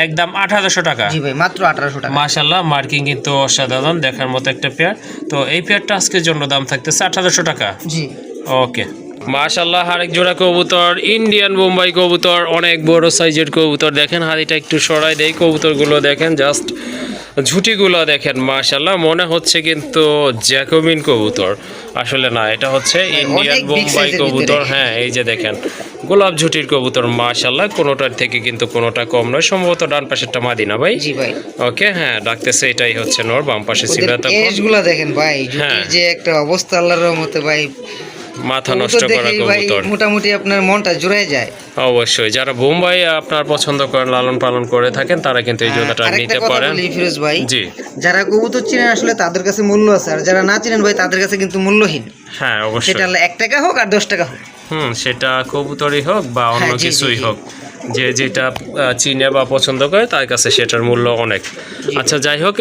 একদম 1800 টাকা। জি ভাই, মাত্র 1800 টাকা। মাশাআল্লাহ, মার্কিং কিন্তু অসাধারণ, দেখার মতো একটা পেয়ার। তো এই পেয়ারটা আজকের জন্য দাম থাকতেছে 1800 টাকা। জি ওকে মাশাআল্লাহ, আরেক জোড়া কবুতর, ইন্ডিয়ান বোম্বাই কবুতর, অনেক বড় সাইজের কবুতর। দেখেন হাড়িটা একটু সরাই দেই, কবুতরগুলো দেখেন, জাস্ট ঝুটিগুলো দেখেন মাশাআল্লাহ, মনে হচ্ছে কিন্তু জ্যাকোবিন কবুতর, আসলে না, এটা হচ্ছে ইন্ডিয়ান বোম্বাই কবুতর। হ্যাঁ, এই যে দেখেন গোলাপ ঝুটির কবুতর মাশাআল্লাহ, কোনোটার থেকে কিন্তু কোনোটা কম নয়। সম্ভবত ডান পাশেরটা মাদি না ভাই? জি ভাই। ওকে, হ্যাঁ ডাকতেছে, এটাই হচ্ছে নর, বাম পাশে সিবাতা। এজগুলো দেখেন ভাই, ঝুটির যে একটা অবস্থা আল্লাহর রহমতে ভাই, মাথা নষ্ট করা কবুতর। মোটামুটি আপনার মনটা জুড়ে যায়। অবশ্যই, যারা বোম্বাই আপনার পছন্দ করেন, লালন পালন করে থাকেন, তারা কিন্তু এই জোড়াটা নিতে পারেন। ফিরোজ ভাই, জি, যারা কবুতর চিনেন আসলে তাদের কাছে মূল্য আছে, আর যারা না চিনেন ভাই তাদের কাছে কিন্তু মূল্যহীন। হ্যাঁ অবশ্যই, সেটা 1 টাকা হোক আর 10 টাকা হোক। সেটা কবুতরই হোক বা অন্য হ্যাঁ, জি, কিছুই জি, জি। হোক, যে যেটা চিনে বা পছন্দ করে তার কাছে সেটার মূল্য অনেক। আচ্ছা যাই হোক,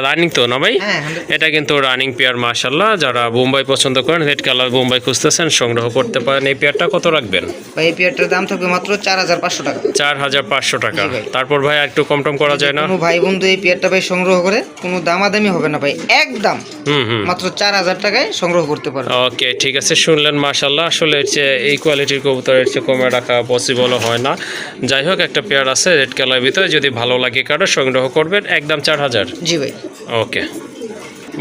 রানিং তো না ভাই? হ্যাঁ, এটা কিন্তু রানিং পেয়ার মাশাআল্লাহ। যারা বোম্বাই পছন্দ করেন, রেড কালার বোম্বাই খুঁজতেছেন, সংগ্রহ করতে পারেন। এই পেয়ারটা কত রাখবেন? ভাই এই পেয়ারটার দাম থাকবে মাত্র 4500 টাকা। 4500 টাকা। জি ভাই। তারপর ভাই একটু কম টম করা যায় না? কোনো ভাই বন্ধু এই পেয়ারটা ভাই সংগ্রহ করে কোনো দামাদামি হবে না ভাই, একদম মাত্র 4000 টাকায় সংগ্রহ করতে পারবে। ওকে, ঠিক আছে, শুনলেন মাশাআল্লাহ। আসলে এর চেয়ে এই কোয়ালিটির কবুতরের চেয়ে কমে রাখা পসিবলও হয় না। যাই হোক, একটা পেয়ার আছে রেড কালার ভিতরে, যদি ভালো লাগে কারো সংগ্রহ করবেন, একদম 4000। জি ভাই। ওকে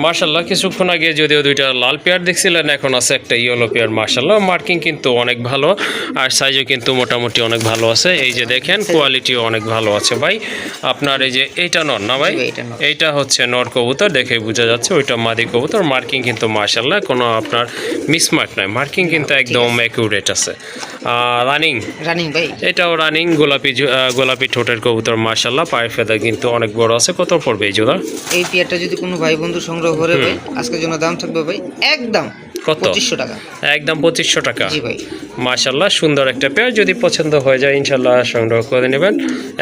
মাশাআল্লাহ, কিছুক্ষণ আগে যদিও দুইটা লাল পেয়ার দেখছিলেন, এখন আছে একটা ইয়েলো পেয়ার মাশাআল্লাহ। মার্কিং কিন্তু অনেক ভালো, আর সাইজও কিন্তু মোটামুটি অনেক ভালো আছে। এই যে দেখেন, কোয়ালিটিও অনেক ভালো আছে ভাই। আপনার এই যে এইটা নর না ভাই? এইটা হচ্ছে নর কবুতর, দেখে বোঝা যাচ্ছে। ওইটা মাদি কবুতর। মার্কিং কিন্তু মাশাআল্লাহ কোনো আপনার মিসমার্ক নাই, মার্কিং কিন্তু একদম অ্যাকুরেট আছে। রানিং ভাই, এটাও রানিং, গোলাপি ঠোঁটের কবুতর মাশাআল্লাহ। পায়ের ফেদা কিন্তু অনেক বড় আছে। কত পড়বে এই জোড়া? এই পেয়ারটা যদি কোনো ভাই বন্ধু সংগ্রহ করে ভাই আজকের জন্য দাম থাকবে ভাই একদম কত? 2500 টাকা। একদম 2500 টাকা। জি ভাই। মাশাআল্লাহ, সুন্দর একটা পেয়ার, যদি পছন্দ হয়ে যায় ইনশাআল্লাহ সংগ্রহ করে নেবেন।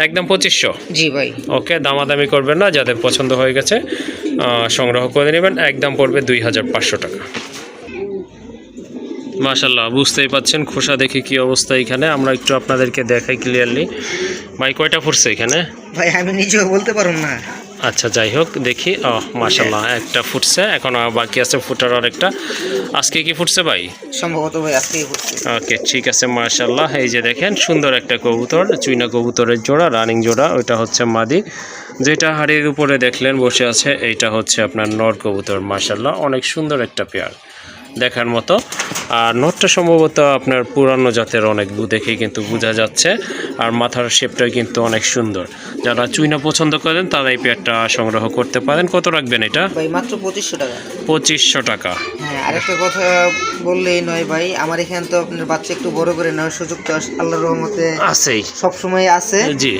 একদম 2500। জি ভাই। ওকে, দামাদামি করবেন না, যাদের পছন্দ হয়ে গেছে সংগ্রহ করে নেবেন। একদম পড়বে 2500 টাকা। মাশাআল্লাহ, বুঝতেই পাচ্ছেন খোসা দেখে কি অবস্থা। এখানে আমরা একটু আপনাদেরকে দেখাই ক্লিয়ারলি। ভাই কয়টা ফুটছে এখানে? ভাই আমি নিজেও বলতে পারুম না। আচ্ছা যাই হোক, দেখি। মাশাআল্লাহ, একটা ফুটছে, এখন বাকি আছে ফুটার আরেকটা। আজকে কি ফুটছে ভাই? সম্ভবত ভাই আজকেই ফুটছে। ওকে, ঠিক আছে মাশাআল্লাহ। এই যে দেখেন, সুন্দর একটা কবুতর, চুইনা কবুতরের জোড়া, রানিং জোড়া। ওইটা হচ্ছে মাদি, যেটা হাড়ির উপরে দেখলেন বসে আছে, এইটা হচ্ছে আপনার নর কবুতর মাশাআল্লাহ। অনেক সুন্দর একটা পেয়ার, দেখার মতো। আর নটটা সম্ভবত আপনার পুরানো জাতের, অনেক দেখেই কিন্তু বোঝা যাচ্ছে। আর মাথার শেপটাও কিন্তু অনেক সুন্দর। যারা চুইনা পছন্দ করেন তারা এই পেয়ারটা সংগ্রহ করতে পারেন। কত রাখবেন এটা? ভাই মাত্র 2500 টাকা। 2500 টাকা। হ্যাঁ, আরেকটা কথা বললেই নয় ভাই, আমার এখানে তো আপনার বাচ্চা একটু বড় করে নেওয়ার সুযোগ তো আল্লাহর রহমতে আছেই, সবসময় আছে। জি।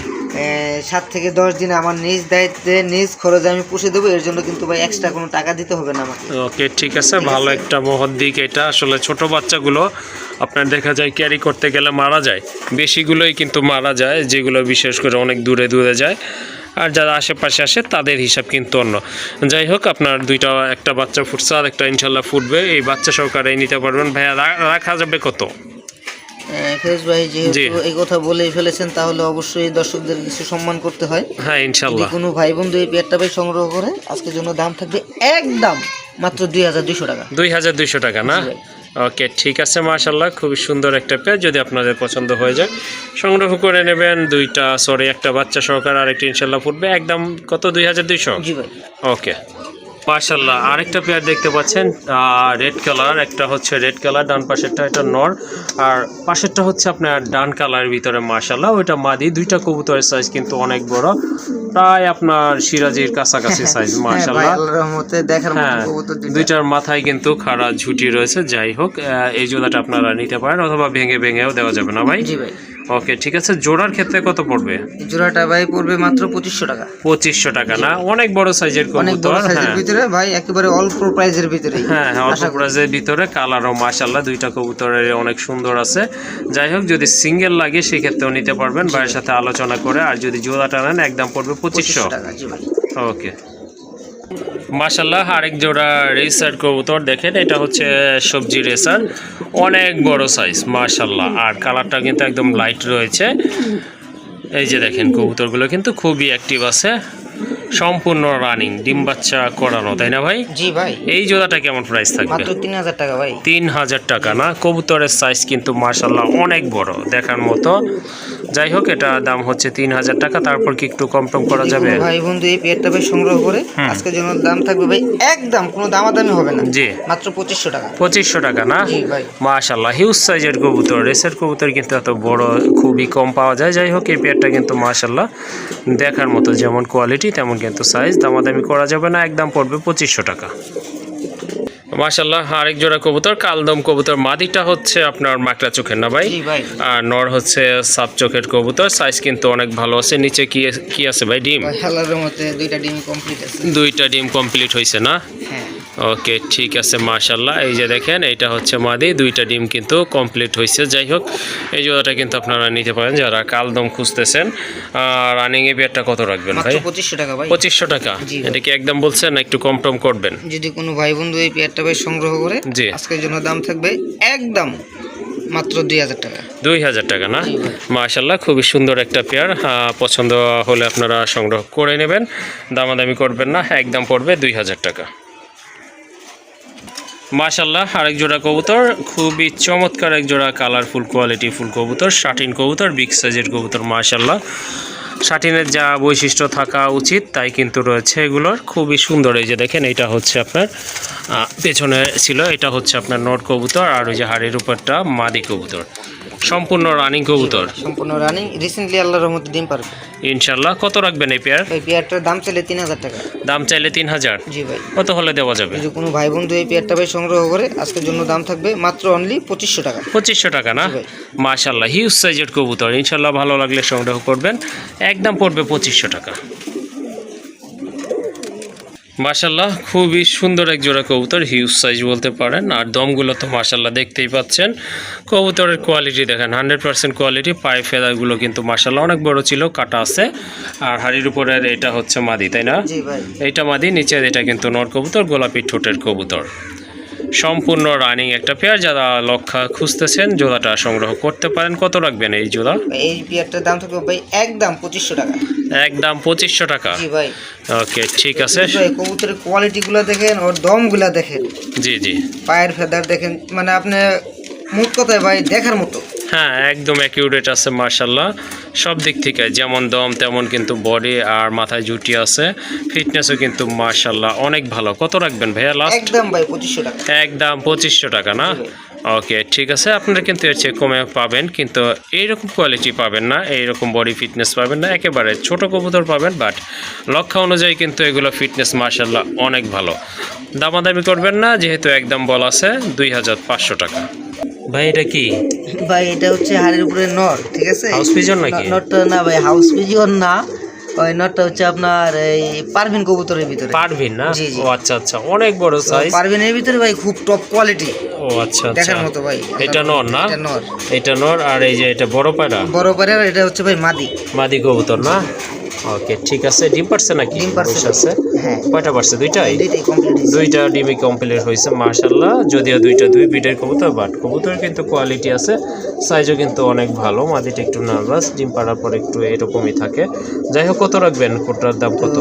7 থেকে 10 দিন আমার নিজ দায়িত্বে নিজ খরচে আমি পুষে দেবো, এর জন্য কিন্তু ভাই এক্সট্রা কোনো টাকা দিতে হবে না আমাকে। ওকে, ঠিক আছে, ভালো একটা মহৎ দিক এটা। আসলে ছোট বাচ্চাগুলো আপনার দেখা যায় ক্যারি করতে গেলে মারা যায়, বেশিগুলোই কিন্তু মারা যায়, যেগুলো বিশেষ করে অনেক দূরে দূরে যায়। আর যারা আশেপাশে আসে তাদের হিসাব কিন্তু অন্য। যাই হোক, আপনার একটা বাচ্চা ফুটছে, আর একটা ইনশাল্লাহ ফুটবে। এই বাচ্চা সহকারে নিতে পারবেন। ভাইয়া রাখা যাবে কত? ফিরোজ ভাই যেহেতু এই কথা বলেই ফেলেছেন, তাহলে অবশ্যই দর্শকদের কিছু সম্মান করতে হয়। হ্যাঁ ইনশাল্লাহ। কোনো ভাই বন্ধু এই পেয়ারটা ভাই সংগ্রহ করে আজকের জন্য দাম থাকবে একদম মাত্র 2200 টাকা। 2200 টাকা না? ওকে, ঠিক আছে মাশাআল্লাহ, খুবই সুন্দর একটা পেয়ার। যদি আপনাদের পছন্দ হয়ে যায় সংগ্রহ করে নেবেন। একটা বাচ্চা সহকারে আর একটা ইনশাল্লাহ ফুটবে। একদম কত? 2200? জি ভাই। ওকে, মাশাআল্লাহ আরেকটা পেয়ার দেখতে পাচ্ছেন রেড কালার, একটা হচ্ছে রেড কালার ডান পাশেরটা, এটা নর, আর পাশেরটা হচ্ছে আপনার ডান কালারের ভিতরে মাশাআল্লাহ ওইটা মাদি। দুইটা কবুতরের সাইজ কিন্তু অনেক বড়, প্রায় আপনার সিরাজির কাছাকাছি সাইজ মাশাআল্লাহ। আল্লাহর রহমতে দেখার মতো কবুতর দুইটা। দুইটার মাথায় কিন্তু খাড়া ঝুটি রয়েছে। যাই হোক এই জোড়াটা আপনারা নিতে পারেন, অথবা ভেঙে ভেঙেও দেওয়া যাবে না ভাই? জি ভাই। ওকে ঠিক আছে। জোড়ার ক্ষেত্রে কত পড়বে? জোড়াটা ভাই পড়বে মাত্র 2500 টাকা। 2500 টাকা না? অনেক বড় সাইজের অনেক বড় কবুতর। সাইজের ভিতরে ভাই, একেবারে অল্প প্রাইজের ভিতরে। হ্যাঁ হ্যাঁ, অল্প প্রাইজের ভিতরে, কালারও মাশাআল্লাহ দুইটা কবুতরের অনেক সুন্দর আছে। যাই হোক যদি সিঙ্গেল লাগে সেক্ষেত্রেও নিতে পারবেন ভাইয়ের সাথে আলোচনা করে, আর যদি জোড়াটা নেন একদম পড়বে 2500 টাকা। জি ভাই। ওকে মাশাআল্লাহ আরেক জোড়া রেসার কবুতর দেখেন, এটা হচ্ছে সবজি রেসার, অনেক বড় সাইজ মাশাআল্লাহ, আর কালারটা কিন্তু একদম লাইট রয়েছে। এই যে দেখেন কবুতরগুলো কিন্তু খুবই অ্যাক্টিভ আছে, সম্পূর্ণ রানিং, ডিম বাচ্চা করানো, তাই না ভাই? জি ভাই। এই জোড়াটা কেমন প্রাইস থাকবে? মাত্র 3000 টাকা ভাই। 3000 টাকা না? কবুতরের সাইজ কিন্তু মাশাআল্লাহ অনেক বড় দেখার মতো। যাই হোক এটা দাম হচ্ছে 3000 টাকা। তারপর কি একটু কম টম করা যাবে? ভাই বন্ধু এই পেয়ারটা ভাই সংগ্রহ করে আজকের জন্য দাম থাকবে ভাই একদম কোনো দামাদামি হবে না। জি মাত্র 2500 টাকা। 2500 টাকা না? জি ভাই। মাশাআল্লাহ হিউজ সাইজের কবুতর, রেসের কবুতর কিন্তু এত বড় খুবই কম পাওয়া যায়। যাই হোক এই পেয়ারটা কিন্তু মাশাআল্লাহ দেখার মতো, যেমন কোয়ালিটি তেমন কিন্তু সাইজ, দামাদামি করা যাবে না, একদম পড়বে 2500 টাকা। মাশাআল্লাহ আরেক জোড়া কবুতর, কালদম কবুতর, মাদিটা হচ্ছে আপনার মাকড়া চোখের না ভাই? জি ভাই। আর নর হচ্ছে সাপ চোখের কবুতর, সাইজ কিন্তু অনেক ভালো আছে। নিচে কি আছে ভাই? ডিম? ভাই আল্লাহর মতে দুইটা ডিম কমপ্লিট আছে। দুইটা ডিম কমপ্লিট হয়েছে না? হ্যাঁ। ওকে ঠিক আছে মাশাআল্লাহ। এই যে দেখেন এটা হচ্ছে মাদি, দুইটা ডিম কিন্তু কমপ্লিট হয়েছে। যাই হোক এই জোড়াটা কিন্তু আপনারা নিতে পারেন যারা কালদম খুঁজতেছেন। আর রানিং এ পেয়ারটা কত রাখবেন ভাই? মাত্র 2500 টাকা ভাই। 2500 টাকা? এটা কি একদম বলছেন না একটু কম টম করবেন? যদি কোনো ভাই বন্ধু এই পেয়ারটা ভাই সংগ্রহ করে জি আজকের জন্য দাম থাকবে একদম মাত্র 2000 টাকা। 2000 টাকা না? মাশাআল্লাহ খুবই সুন্দর একটা পেয়ার, পছন্দ হলে আপনারা সংগ্রহ করে নেবেন, দামাদামি করবেন না, একদম পড়বে 2000 টাকা। মাশাআল্লাহ আরেক জোড়া কবুতর, খুবই চমৎকার এক জোড়া কালারফুল কোয়ালিটি ফুল কবুতর, শাটিন কবুতর, বিগ সাইজের কবুতর মাশাআল্লাহ। শাটিনের যা বৈশিষ্ট্য থাকা উচিত তাই কিন্তু রয়েছে এগুলোর, খুবই সুন্দর। এই যে দেখেন এটা হচ্ছে আপনার পেছনে ছিল, এটা হচ্ছে আপনার নর কবুতর, আর ওই যে হাড়ির উপরটা মাদি কবুতর, সম্পূর্ণ রানিং কবুতর। সম্পূর্ণ রানিং, রিসেন্টলি আল্লাহর রহমতে ডিম পারবে ইনশাআল্লাহ। কত রাখবেন এই পেয়ার? এই পেয়ারটার দাম চাইলে 3000 টাকা। দাম চাইলে 3000? জি ভাই। কত হলে দেওয়া যাবে? যদি কোনো ভাই বন্ধু এই পেয়ারটা ভাই সংগ্রহ করে আজকের জন্য দাম থাকবে মাত্র অনলি 2500 টাকা। 2500 টাকা না? মাশাআল্লাহ হিউজ সাইজের কবুতর, ইনশাআল্লাহ ভালো লাগলে সংগ্রহ করবেন, একদম পড়বে 2500 টাকা। মাশাআল্লাহ খুবই সুন্দর এক জোড়া কবুতর, হিউজ সাইজ বলতে পারেন, আর দমগুলো তো মাশাআল্লাহ দেখতেই পাচ্ছেন। কবুতরের কোয়ালিটি দেখেন 100% কোয়ালিটি, পায়ে ফেদারগুলো কিন্তু মাশাআল্লাহ অনেক বড় ছিল, কাটা আছে। আর হাড়ির উপরের এটা হচ্ছে মাদি, তাই না? জি ভাই। এইটা মাদি, নিচের এটা কিন্তু নর কবুতর, গোলাপি ঠোঁটের কবুতর, সম্পূর্ণ রানিং একটা পেয়ার। যারা লক্ষা খুঁজতেছেন জোড়াটা সংগ্রহ করতে পারেন। কত রাখবেন এই জোড়া? এই পেয়ারটার দাম থাকবে ভাই একদম 2500 টাকা। একদম 2500 টাকা? জি ভাই। ওকে ঠিক আছে। ভাই কবুতরের কোয়ালিটিগুলো দেখেন, ওর দমগুলো দেখেন, জি জি, পায়ের ফেদার দেখেন, মানে আপনি মুখ কথায় ভাই দেখার মতো। হ্যাঁ একদম অ্যাকিউরেট আছে মাশাআল্লাহ, সব দিক থেকে যেমন দম তেমন কিন্তু বডি আর মাথায় জুটি আছে, ফিটনেসও কিন্তু মাশাআল্লাহ অনেক ভালো। কত রাখবেন ভাইয়া লাস্ট? একদম ভাই 2500 টাকা। একদম 2500 টাকা না? ওকে ঠিক আছে, আপনারা কিন্তু এর চেয়ে কমে পাবেন, কিন্তু এইরকম কোয়ালিটি পাবেন না, এইরকম বডি ফিটনেস পাবেন না, একেবারে ছোট কবুতর পাবেন, বাট লক্ষ্য অনুযায়ী কিন্তু এগুলো ফিটনেস মাশাআল্লাহ অনেক ভালো। দামাদামি করবেন না, যেহেতু একদম বলা আছে 2500 টাকা। ভাই এটা কি ভাই? এটা হচ্ছে হাড়ির উপরে নর, ঠিক আছে? হাউস পিজন নাকি? নরটা না ভাই, হাউস পিজন না, ওই নরটা হচ্ছে আপনার এই পারভিন কবুতরের ভিতরে। পারভিন না? জি জি। ও আচ্ছা আচ্ছা, অনেক বড় সাইজ। পারভিনের ভিতরে ভাই খুব টপ কোয়ালিটি। ও আচ্ছা আচ্ছা, দেখার মতো ভাই। এটা নর না? এটা নর। এটা নর, আর এই যে এটা বড় পায়রা? বড় পায়রা, এটা হচ্ছে ভাই মাদি। মাদি কবুতর না? ওকে ঠিক আছে। ডিম পারছে নাকি? ডিম পারছে। আছে। হ্যাঁ। কয়টা পারছে? দুইটাই? দুইটাই কমপ্লিট হয়েছে। দুইটা ডিমই কমপ্লিট হয়েছে মাশাআল্লাহ, যদিও দুইটা দুই বিটের কবুতর, বাট কবুতরের কিন্তু কোয়ালিটি আছে, সাইজও কিন্তু অনেক ভালো। মাদিটা একটু নার্ভাস, ডিম পাড়ার পর একটু এরকমই থাকে। যাই হোক কত রাখবেন? কোটার দাম কত?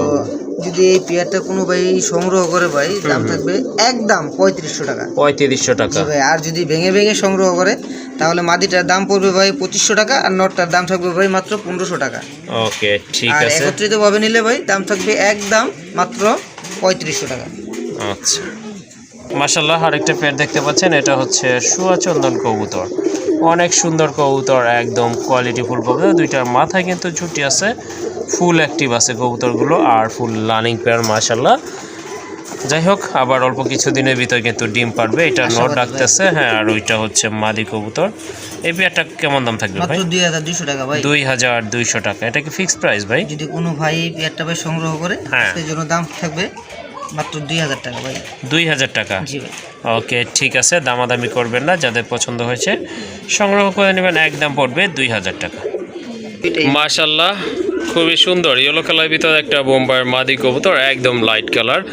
যদি এই পেয়ারটা কোনো ভাই সংগ্রহ করে ভাই দাম থাকবে একদম 3500 টাকা। 3500 টাকা? জি ভাই। আর যদি ভেঙে ভেঙে সংগ্রহ করে তাহলে মাদিটার দাম পড়বে ভাই 2500 টাকা, আর নটটার দাম থাকবে ভাই মাত্র 1500 টাকা। ওকে ঠিক আর আছে। একত্রিত ভাবে নিলে ভাই দাম থাকবে একদম মাত্র 3500 টাকা। আচ্ছা, মাশাআল্লাহ আরেকটা পেয়ার দেখতে পাচ্ছেন, এটা হচ্ছে শুয়া চন্দন কবুতর। অনেক সুন্দর কবুতর, একদম কোয়ালিটিফুল কবুতর। দুইটার মাথায় কিন্তু ঝুটি আছে, ফুল অ্যাক্টিভ আছে কবুতরগুলো, আর ফুল রানিং পেয়ার মাশাআল্লাহ। যাই হোক, আবার অল্প কিছু দিনের ভিতর কিন্তু ডিম পারবে। এটা নর ডাকতেছে, হ্যাঁ, আর ওইটা হচ্ছে মাদি কবুতর। এই পেয়ারটা কেমন দাম থাকবে ভাই? মাত্র 2200 টাকা ভাই। 2200 টাকা। এটা কি ফিক্সড প্রাইস ভাই? যদি কোনো ভাই পেয়ারটা ভাই সংগ্রহ করে, হ্যাঁ, সেই জন্য দাম থাকবে মাত্র 2000 টাকা ভাই। 2000 টাকা। জি ভাই। ওকে, ঠিক আছে, দামাদামি করবেন না, যাদের পছন্দ হয়েছে সংগ্রহ করে নেবেন। একদম পড়বে 2000 টাকা। মাশাআল্লাহ, খুবই সুন্দর ইয়েলো কালারের ভিতরে একটা বোম্বাইয়ের মাদি কবুতর, একদম লাইট কালার।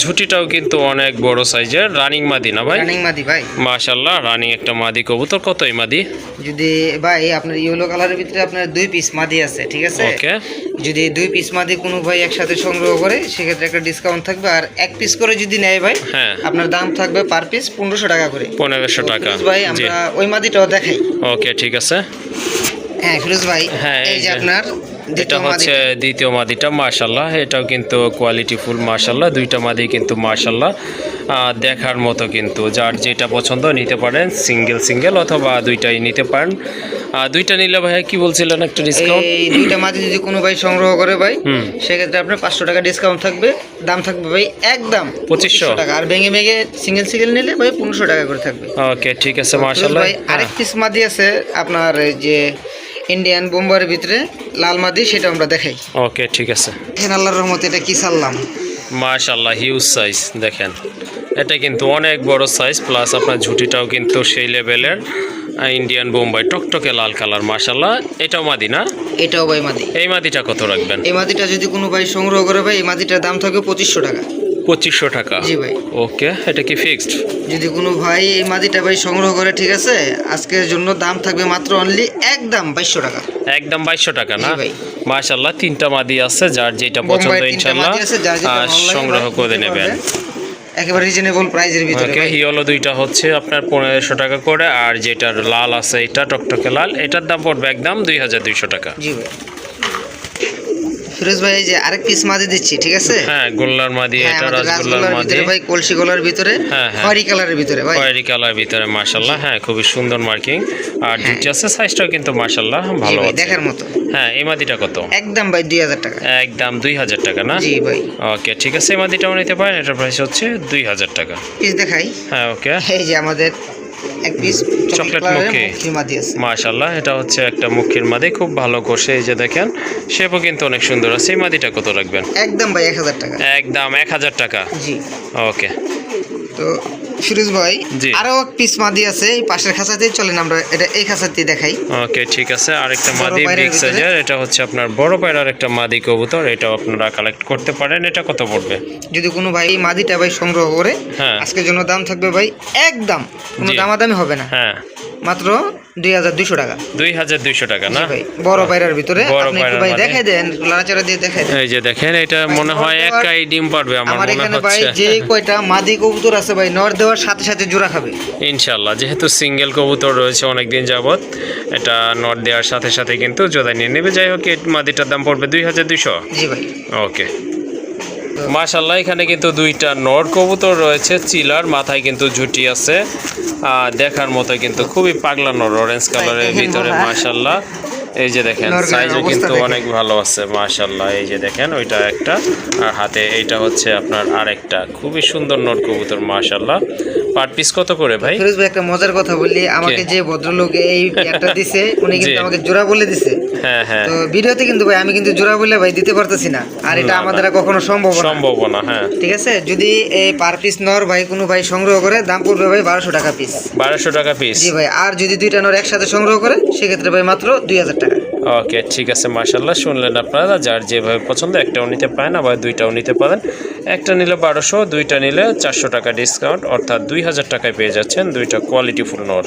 ঝুটিটাও কিন্তু অনেক বড় সাইজের, রানিং মাদি না ভাই? রানিং মাদি ভাই। মাশাআল্লাহ, রানিং একটা মাদি কবুতর। কত এই মাদি? যদি ভাই আপনার ইয়েলো কালারের ভিতরে আপনার 2 পিস মাদি আছে, ঠিক আছে? ওকে, যদি 2 পিস মাদি কোনো ভাই একসাথে সংগ্রহ করে, সেক্ষেত্রে একটা ডিসকাউন্ট থাকবে। আর 1 পিস করে যদি নেয় ভাই, হ্যাঁ, আপনার দাম থাকবে পার পিস 1500 টাকা করে। 1500 টাকা। ভাই জি, আমরা ওই মাদিটাও দেখাই। ওকে, ঠিক আছে। হ্যাঁ ফিরোজ ভাই, হ্যাঁ, এই যে আপনার এটা হচ্ছে দ্বিতীয় মাদিটা। মাশাআল্লাহ, এটাও কিন্তু কোয়ালিটিফুল মাশাআল্লাহ। দুইটা মাদি কিন্তু মাশাআল্লাহ দেখার মতো, কিন্তু যার যেটা পছন্দ নিতে পারেন, সিঙ্গেল অথবা দুইটাই নিতে পারেন। দুইটা নিলে ভাই কি বলছিলেন, একটা ডিসকাউন্ট? এই দুইটা মাদি যদি কোনো ভাই সংগ্রহ করে ভাই, সেক্ষেত্রে আপনার 500 টাকা ডিসকাউন্ট থাকবে। দাম থাকবে ভাই একদম 2500 টাকা। আর ভেঙে সিঙ্গেল নিলে ভাই 1500 টাকা করে থাকবে। ওকে, ঠিক আছে মাশাআল্লাহ। ভাই আরেক পিস মাদি আছে আপনার, যে ইন্ডিয়ান বোম্বাইয়ের ভিতরে লাল মাদি, সেটা আমরা দেখাই। ওকে, ঠিক আছে। দেখেন আল্লাহর রহমতে এটা কি সারলাম, মাশাআল্লাহ, হিউজ সাইজ। দেখেন, এটা কিন্তু অনেক বড় সাইজ, প্লাস আপনার ঝুটিটাও কিন্তু সেই লেভেলের ইন্ডিয়ান বোম্বাই, টকটকে লাল কালার মাশাআল্লাহ। এটাও মাদি না? এটাও ভাই মাদি। এই মাদিটা কত রাখবেন? এই মাদিটা যদি কোনো ভাই সংগ্রহ করে ভাই, এই মাদিটার দাম থাকবে 2500 টাকা। 2500 টাকা? জি ভাই। ওকে, এটা কি ফিক্সড? যদি কোনো ভাই এই মাদিটা ভাই সংগ্রহ করে, ঠিক আছে, আজকের জন্য দাম থাকবে মাত্র অনলি একদম 2200 টাকা। একদম 2200 টাকা না? জি ভাই। মাশাআল্লাহ, 3টা মাদি আছে, যার যেটা পছন্দ ইনশাআল্লাহ সংগ্রহ করে নেবেন। একেবারে রিজনেবল প্রাইসের ভিতরে। ওকে, ইয়েলো দুইটা হচ্ছে আপনার 1500 টাকা করে, আর যেটার লাল আছে এটা টকটকে লাল, এটার দাম পড়বে একদম 2200 টাকা। জি ভাই। ফিরোজ ভাই, এই যে আরেক পিস মাদি দিচ্ছি, ঠিক আছে? হ্যাঁ, গোল্লার মাদি, এটা রাসগোল্লার মাদি ভাই, কলসি গলার ভিতরে, খয়েরি কালারের ভিতরে ভাই, খয়েরি কালারের ভিতরে মাশাআল্লাহ। হ্যাঁ, খুবই সুন্দর মার্কিং, আর ঝুটি আছে, সাইজটাও কিন্তু মাশাআল্লাহ ভালো আছে, দেখার মতো। হ্যাঁ, এই মাদিটা কত? একদম ভাই 2000 টাকা। একদম 2000 টাকা না? জি ভাই। ওকে, ঠিক আছে, এই মাদিটাও নিতে পারেন, এটার প্রাইস হচ্ছে 2000 টাকা। পিস দেখাই। হ্যাঁ, ওকে। এই যে আমাদের এক পিস চকলেট মুখী মাদি আছে মাশাআল্লাহ। এটা হচ্ছে একটা মুখের মাদি, খুব ভালো কষে, এই যে দেখেন, শেপও কিন্তু অনেক সুন্দর আছে। এই মাদিটা কত রাখবেন? একদম ভাই 1000 টাকা। একদম 1000 টাকা। জি। ওকে, তো ফিরোজ ভাই, জি, আরো এক পিস মাদি আছে এই পাশের খাঁচাতেই, চলেন আমরা এটা এই খাঁচাতেই দেখাই। ওকে, ঠিক আছে। আরেকটা মাদি বিগ সাইজের, এটা হচ্ছে আপনার বড় পায়রার একটা মাদি কবুতর, এটাও আপনারা কালেক্ট করতে পারেন। এটা কত পড়বে? যদি কোনো ভাই এই মাদিটা ভাই সংগ্রহ করে, হ্যাঁ, আজকের জন্য দাম থাকবে ভাই একদম, কোনো দামাদামি হবে না, হ্যাঁ, মাত্র 2200 টাকা। 2200 টাকা না? ভাই বড় পায়রার ভিতরে, বড় আপনি একটু পায়রার ভাই মানে? দেখাই দেন, লাড়াচাড়া দিয়ে দেখাই দেন। এই যে দেখেন, এটা মনে হয় একাই ডিম পারবে আমার মনে এখানে ভাই হচ্ছে। যে কয়টা মাদি কবুতর আছে ভাই, নর দেওয়ার সাথে সাথে জোড়া খাবে ইনশাআল্লাহ। যেহেতু সিঙ্গেল কবুতর রয়েছে অনেকদিন যাবত, এটা নট দেওয়ার সাথে সাথে কিন্তু জোড়া নিয়ে নেবে। যাই হোক, এই মাদিটার দাম পড়বে 2200। জি ভাই। ওকে, মাশাআল্লাহ, এখানে কিন্তু দুইটা নর কবুতর রয়েছে, চিলার মাথায় কিন্তু ঝুটি আছে, দেখার মতো কিন্তু খুবই পাগলা নর, অরেঞ্জ কালারের ভিতরে মাশাআল্লাহ। এই যে দেখেন, সাইজও কিন্তু অনেক ভালো আছে মাশাআল্লাহ। এই যে দেখেন, ওইটা একটা, আর হাতে এইটা হচ্ছে আপনার আরেকটা, খুবই সুন্দর নর কবুতর মাশাআল্লাহ। পার পিস কত করে ভাই? ফিরোজ ভাই, একটা মজার কথা বলি, আমাকে যে ভদ্রলোক এই প্যান্টটা দিছে, উনি কিন্তু আমাকে জোড়া বলে দিছে। হ্যাঁ, হ্যাঁ, তো ভিডিওতে কিন্তু ভাই আমি কিন্তু জোড়া বলে ভাই দিতে পারতেছি না, আর এটা আমাদের কখনো সম্ভব না। হ্যাঁ, ঠিক আছে। যদি এই পার পিস নর ভাই কোনো ভাই সংগ্রহ করে, দাম পড়বে ভাই 1200 টাকা পিস। 1200 টাকা পিস? জি ভাই। আর যদি দুইটা নর একসাথে সংগ্রহ করে, সেক্ষেত্রে ভাই মাত্র 2000 টাকা। ওকে, ঠিক আছে মাশাআল্লাহ। শুনলেন আপনারা, যার যেভাবে পছন্দ, একটাও নিতে পারেন, আবার দুইটাও নিতে পারেন। একটা নিলে 1200, দুইটা নিলে 400 টাকা ডিসকাউন্ট, অর্থাৎ 2000 টাকায় পেয়ে যাচ্ছেন দুইটা কোয়ালিটিফুল নর।